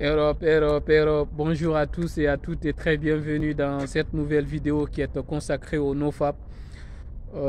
Europe, Europe, Europe, bonjour à tous et à toutes et très bienvenue dans cette nouvelle vidéo qui est consacrée au NoFap.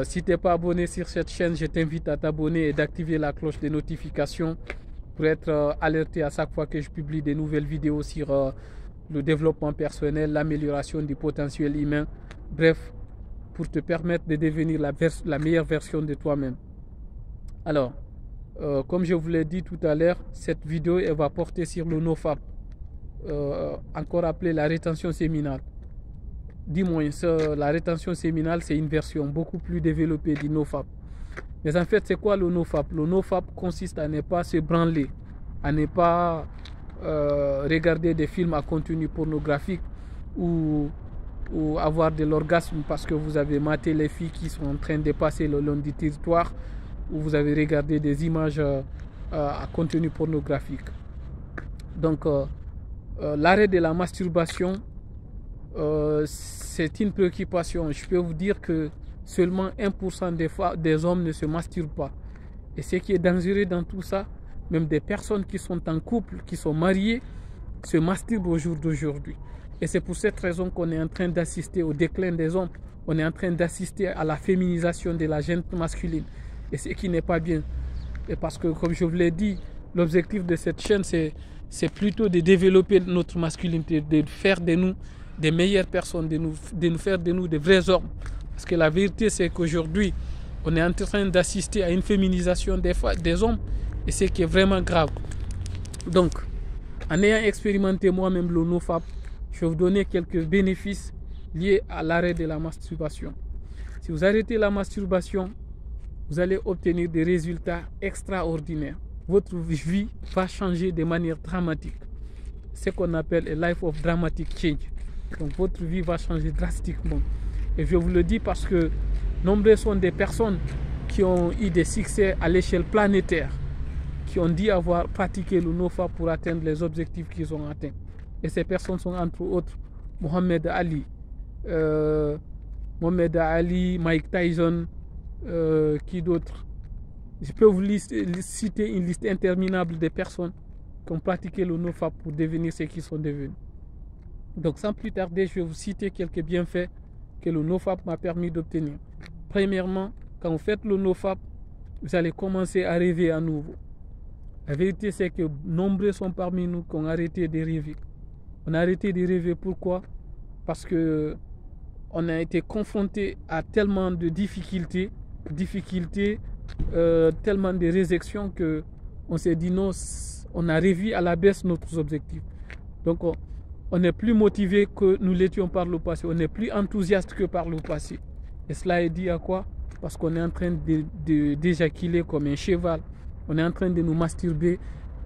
Si tu n'es pas abonné sur cette chaîne, je t'invite à t'abonner et d'activer la cloche de notification pour être alerté à chaque fois que je publie des nouvelles vidéos sur le développement personnel, l'amélioration du potentiel humain, bref, pour te permettre de devenir la meilleure version de toi-même. Alors, comme je vous l'ai dit tout à l'heure, cette vidéo elle va porter sur le NoFap, encore appelé la rétention séminale. Du moins, la rétention séminale, c'est une version beaucoup plus développée du NoFap. Mais en fait, c'est quoi le NoFap? Le NoFap consiste à ne pas se branler, à ne pas regarder des films à contenu pornographique ou avoir de l'orgasme parce que vous avez maté les filles qui sont en train de passer le long du territoire, ou vous avez regardé des images à contenu pornographique. Donc, l'arrêt de la masturbation, c'est une préoccupation. Je peux vous dire que seulement 1% des hommes ne se masturbent pas. Et ce qui est dangereux dans tout ça, même des personnes qui sont en couple, qui sont mariées, se masturbent au jour d'aujourd'hui. Et c'est pour cette raison qu'on est en train d'assister au déclin des hommes. On est en train d'assister à la féminisation de la gente masculine. Et ce qui n'est pas bien. Et parce que, comme je vous l'ai dit, l'objectif de cette chaîne, c'est plutôt de développer notre masculinité, de faire de nous des meilleures personnes, de nous faire de nous des vrais hommes. Parce que la vérité, c'est qu'aujourd'hui, on est en train d'assister à une féminisation des hommes, et ce qui est vraiment grave. Donc, en ayant expérimenté moi-même le NoFap, je vais vous donner quelques bénéfices liés à l'arrêt de la masturbation. Si vous arrêtez la masturbation, vous allez obtenir des résultats extraordinaires. Votre vie va changer de manière dramatique. C'est ce qu'on appelle a life of dramatic change. Donc votre vie va changer drastiquement. Et je vous le dis parce que nombreux sont des personnes qui ont eu des succès à l'échelle planétaire, qui ont dit avoir pratiqué le NoFap pour atteindre les objectifs qu'ils ont atteints. Et ces personnes sont entre autres Mohamed Ali, Mike Tyson, qui d'autres? Je peux vous citer une liste interminable de personnes qui ont pratiqué le NoFap pour devenir ce qu'ils sont devenus. Donc sans plus tarder, je vais vous citer quelques bienfaits que le NoFap m'a permis d'obtenir. Premièrement, quand vous faites le NoFap, vous allez commencer à rêver à nouveau. La vérité, c'est que nombreux sont parmi nous qui ont arrêté de rêver. On a arrêté de rêver, pourquoi? Parce que on a été confronté à tellement de difficultés, tellement de réjections que on s'est dit non, on a revu à la baisse notre objectif. Donc on n'est plus motivé que nous l'étions par le passé, on n'est plus enthousiaste que par le passé. Et cela est dû à quoi? Parce qu'on est en train d'éjaculer comme un cheval, on est en train de nous masturber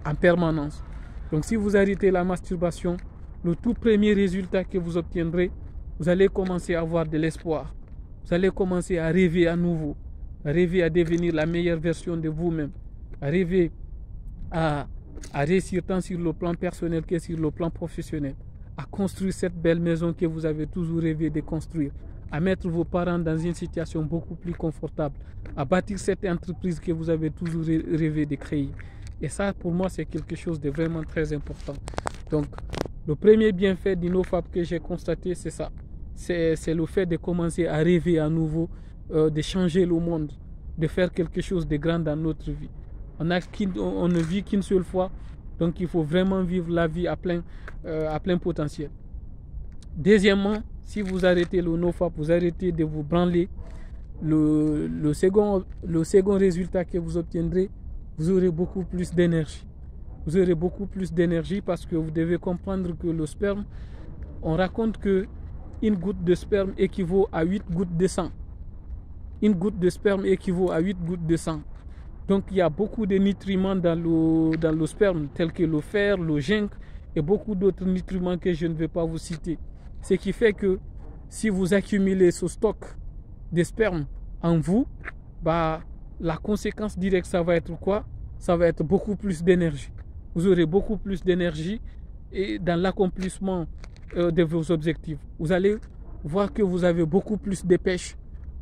en permanence. Donc si vous arrêtez la masturbation, le tout premier résultat que vous obtiendrez, vous allez commencer à avoir de l'espoir. Vous allez commencer à rêver à nouveau, à rêver à devenir la meilleure version de vous-même, à rêver à réussir tant sur le plan personnel que sur le plan professionnel, à construire cette belle maison que vous avez toujours rêvé de construire, à mettre vos parents dans une situation beaucoup plus confortable, à bâtir cette entreprise que vous avez toujours rêvé de créer. Et ça, pour moi, c'est quelque chose de vraiment très important. Donc, le premier bienfait du NoFap que j'ai constaté, c'est ça. C'est le fait de commencer à rêver à nouveau, de changer le monde, de faire quelque chose de grand dans notre vie. On ne vit qu'une seule fois, donc il faut vraiment vivre la vie à plein potentiel. Deuxièmement, si vous arrêtez le NoFap, vous arrêtez de vous branler, le second résultat que vous obtiendrez, vous aurez beaucoup plus d'énergie. Vous aurez beaucoup plus d'énergie parce que vous devez comprendre que le sperme, on raconte que une goutte de sperme équivaut à 8 gouttes de sang. Une goutte de sperme équivaut à 8 gouttes de sang. Donc il y a beaucoup de nutriments dans le sperme, tels que le fer, le zinc et beaucoup d'autres nutriments que je ne vais pas vous citer. Ce qui fait que si vous accumulez ce stock de sperme en vous, la conséquence directe, ça va être quoi? Ça va être beaucoup plus d'énergie. Vous aurez beaucoup plus d'énergie et dans l'accomplissement de vos objectifs. Vous allez voir que vous avez beaucoup plus de pêche.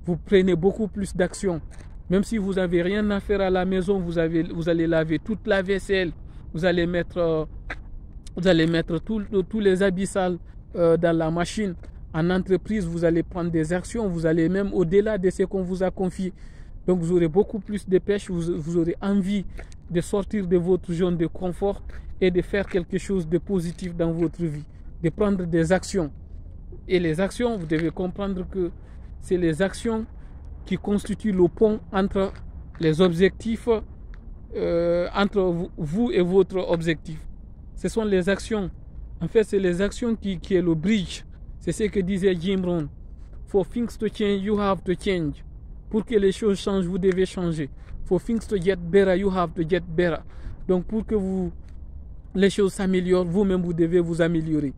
Vous prenez beaucoup plus d'action. Même si vous n'avez rien à faire à la maison, vous allez laver toute la vaisselle. Vous allez mettre Vous allez mettre tous les habits sales dans la machine. En entreprise, vous allez prendre des actions, vous allez même au-delà de ce qu'on vous a confié. Donc vous aurez beaucoup plus de pêche, vous aurez envie de sortir de votre zone de confort et de faire quelque chose de positif dans votre vie, de prendre des actions. Et les actions, vous devez comprendre que c'est les actions qui constituent le pont entre les objectifs, entre vous et votre objectif. Ce sont les actions. En fait, c'est les actions qui est le bridge. C'est ce que disait Jim Rohn. For things to change, you have to change. Pour que les choses changent, vous devez changer. For things to get better, you have to get better. Donc, pour que les choses s'améliorent, vous-même, vous devez vous améliorer.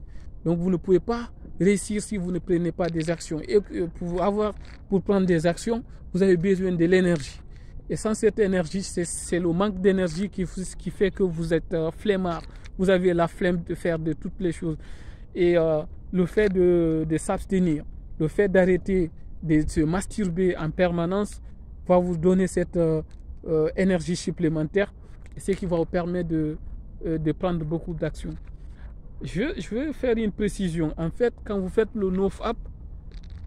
Donc, vous ne pouvez pas réussir si vous ne prenez pas des actions. Et pour prendre des actions, vous avez besoin de l'énergie. Et sans cette énergie, c'est le manque d'énergie qui fait que vous êtes flemmard. Vous avez la flemme de faire de toutes les choses. Et le fait de s'abstenir, le fait d'arrêter de se masturber en permanence va vous donner cette énergie supplémentaire, ce qui va vous permettre de prendre beaucoup d'actions. Je vais faire une précision. En fait, quand vous faites le NoFap,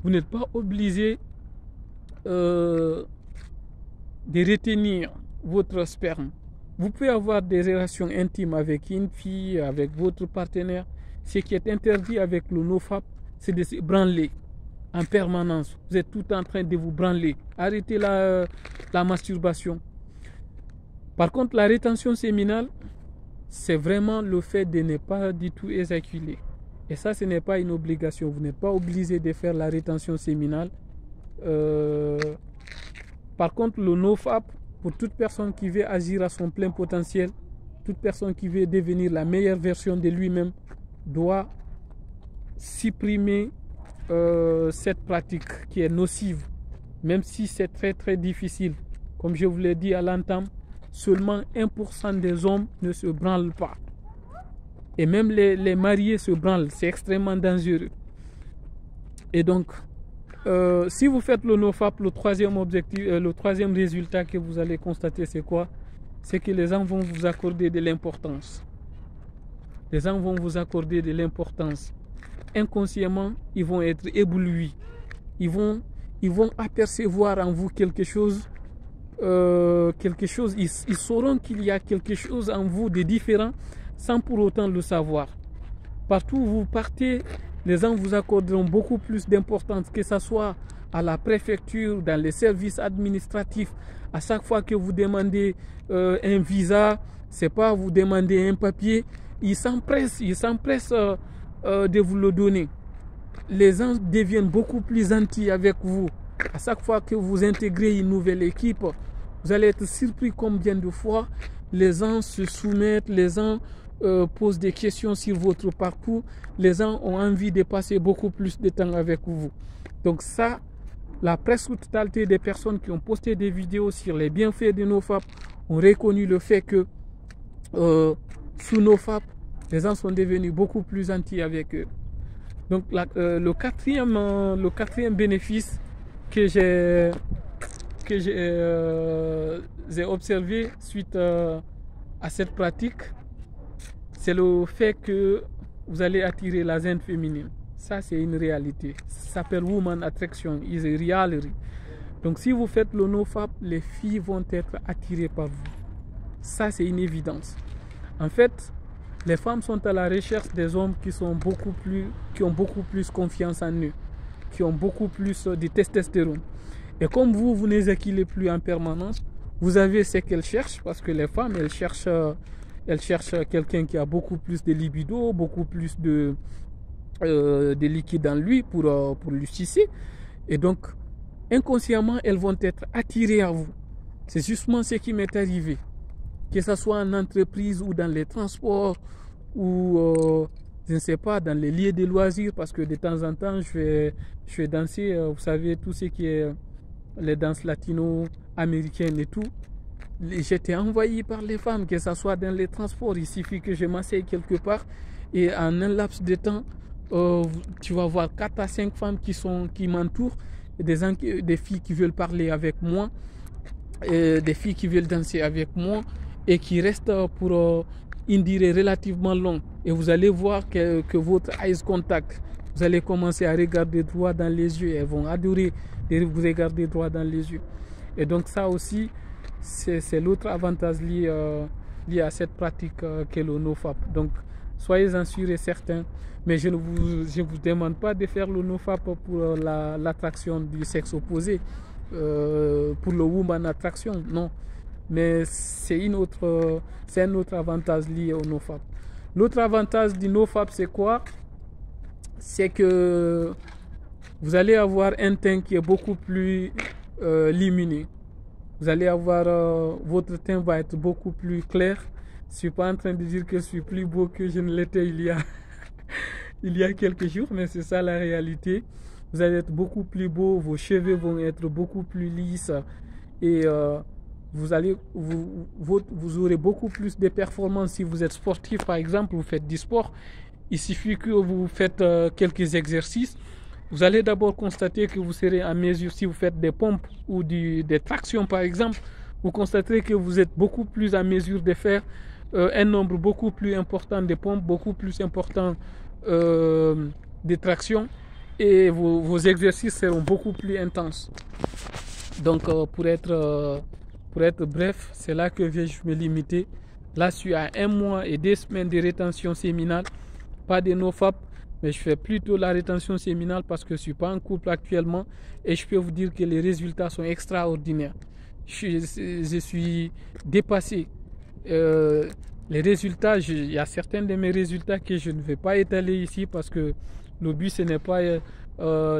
vous n'êtes pas obligé de retenir votre sperme. Vous pouvez avoir des relations intimes avec une fille, avec votre partenaire. Ce qui est interdit avec le NoFap, c'est de se branler en permanence. Vous êtes tout en train de vous branler. Arrêtez la masturbation. Par contre, la rétention séminale, c'est vraiment le fait de ne pas du tout éjaculer. Et ça, ce n'est pas une obligation. Vous n'êtes pas obligé de faire la rétention séminale. Par contre, le NoFap, pour toute personne qui veut agir à son plein potentiel, toute personne qui veut devenir la meilleure version de lui-même, doit supprimer cette pratique qui est nocive, même si c'est très très difficile. Comme je vous l'ai dit à l'entame, seulement 1% des hommes ne se branlent pas. Et même les mariés se branlent, c'est extrêmement dangereux. Et donc, si vous faites le NoFap, le troisième résultat que vous allez constater, c'est quoi? C'est que les gens vont vous accorder de l'importance. Les gens vont vous accorder de l'importance. Inconsciemment, ils vont être éblouis. Ils vont apercevoir en vous quelque chose. Ils sauront qu'il y a quelque chose en vous de différent sans pour autant le savoir. Partout où vous partez, les gens vous accorderont beaucoup plus d'importance, que ce soit à la préfecture, dans les services administratifs. À chaque fois que vous demandez un visa, c'est pas vous demander un papier, ils s'empressent de vous le donner. Les gens deviennent beaucoup plus gentils avec vous. À chaque fois que vous intégrez une nouvelle équipe, vous allez être surpris combien de fois les gens se soumettent, les gens posent des questions sur votre parcours, les gens ont envie de passer beaucoup plus de temps avec vous. Donc ça, la presque totalité des personnes qui ont posté des vidéos sur les bienfaits de NoFap ont reconnu le fait que sous NoFap, les gens sont devenus beaucoup plus gentils avec eux. Donc le quatrième bénéfice que j'ai observé suite à cette pratique, c'est le fait que vous allez attirer la zone féminine. Ça, c'est une réalité. Ça s'appelle Woman Attraction, is a reality. Donc si vous faites le NoFap, les filles vont être attirées par vous. Ça, c'est une évidence. En fait, les femmes sont à la recherche des hommes qui ont beaucoup plus confiance en eux, qui ont beaucoup plus de testostérone. Et comme vous n'éjaculez plus en permanence, vous avez ce qu'elles cherchent, parce que les femmes, elles cherchent quelqu'un qui a beaucoup plus de libido, beaucoup plus de liquide en lui pour lui sucer. Et donc, inconsciemment, elles vont être attirées à vous. C'est justement ce qui m'est arrivé. Que ce soit en entreprise ou dans les transports ou je ne sais pas, dans les lieux de loisirs, parce que de temps en temps je vais danser, vous savez, tout ce qui est les danses latino-américaines et tout. J'étais envoyé par les femmes, que ce soit dans les transports. Il suffit que je m'asseye quelque part et en un laps de temps, tu vas voir 4 à 5 femmes qui m'entourent, des filles qui veulent parler avec moi, des filles qui veulent danser avec moi et qui restent une durée relativement longue et vous allez voir que votre eyes contact, vous allez commencer à regarder droit dans les yeux. Elles vont adorer de vous regarder droit dans les yeux. Et donc ça aussi, c'est l'autre avantage lié à cette pratique qu'est le nofap. Donc soyez-en sûrs et certains. Mais je ne vous demande pas de faire le nofap pour l'attraction du sexe opposé, pour le woman attraction, non. Mais c'est un autre avantage lié au nofap. L'autre avantage du nofap, c'est quoi? C'est que vous allez avoir un teint qui est beaucoup plus lumineux. Vous allez avoir, votre teint va être beaucoup plus clair. Je ne suis pas en train de dire que je suis plus beau que je ne l'étais il y a quelques jours, mais c'est ça la réalité. Vous allez être beaucoup plus beau, vos cheveux vont être beaucoup plus lisses et vous aurez beaucoup plus de performances si vous êtes sportif. Par exemple, vous faites du sport, il suffit que vous faites quelques exercices. Vous allez d'abord constater que vous serez en mesure, si vous faites des pompes ou des tractions par exemple, vous constaterez que vous êtes beaucoup plus en mesure de faire un nombre beaucoup plus important de pompes, beaucoup plus important de tractions, et vos exercices seront beaucoup plus intenses. Donc pour être bref, c'est là que je vais me limiter. Là, je suis à 1 mois et 2 semaines de rétention séminale, pas de nofap, mais je fais plutôt la rétention séminale parce que je ne suis pas en couple actuellement et je peux vous dire que les résultats sont extraordinaires. Je suis dépassé. Les résultats, il y a certains de mes résultats que je ne vais pas étaler ici parce que le but ce n'est pas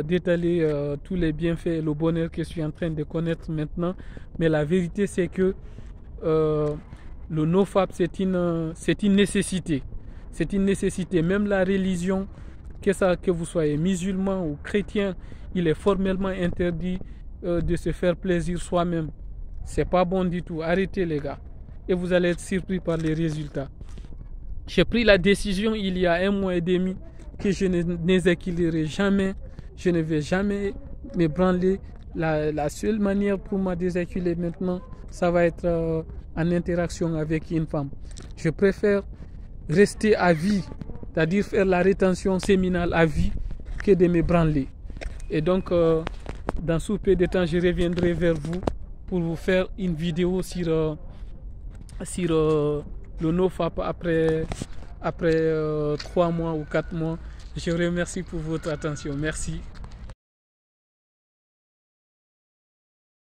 d'étaler tous les bienfaits et le bonheur que je suis en train de connaître maintenant, mais la vérité c'est que le nofap c'est une nécessité. C'est une nécessité. Même la religion, que vous soyez musulman ou chrétien, il est formellement interdit de se faire plaisir soi-même. C'est pas bon du tout. Arrêtez les gars. Et vous allez être surpris par les résultats. J'ai pris la décision il y a 1 mois et demi que je n'éjaculerai jamais. Je ne vais jamais me branler. La seule manière pour moi d'éjaculer maintenant, ça va être en interaction avec une femme. Je préfère rester à vie, c'est-à-dire faire la rétention séminale à vie, que de me branler. Et donc, dans sous peu de temps, je reviendrai vers vous pour vous faire une vidéo sur le nofap après 3 mois ou 4 mois. Je vous remercie pour votre attention. Merci.